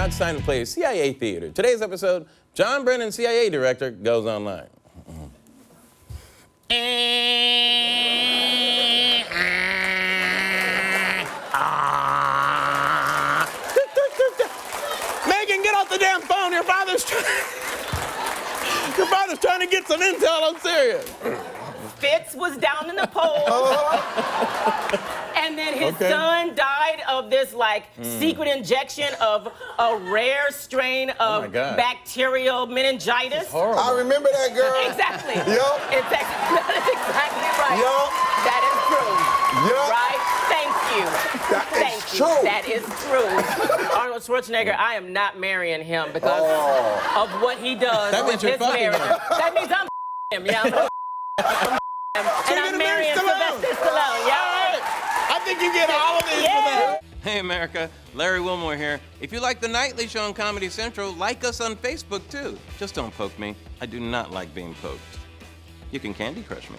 Now it's time to play CIA Theater. Today's episode, John Brennan, CIA Director, goes online. Megan, get off the damn phone. Your father's trying to get some intel. I'm serious. Fitz was down in the polls. And then his son died of this, secret injection of a rare strain of bacterial meningitis. I remember that girl. Exactly. Yup. That is exactly right. Yup. That is true. Yup. Right? Thank you. That is Thank you. true. That is true. Arnold Schwarzenegger, I am not marrying him because of what he does That with means you're his fucking marriage. him. That means I'm him. Yeah, and I'm marrying Sylvester Stallone. Yeah. I think you get all of these Yeah. for that. Hey, America. Larry Wilmore here. If you like The Nightly Show on Comedy Central, like us on Facebook, too. Just don't poke me. I do not like being poked. You can Candy Crush me.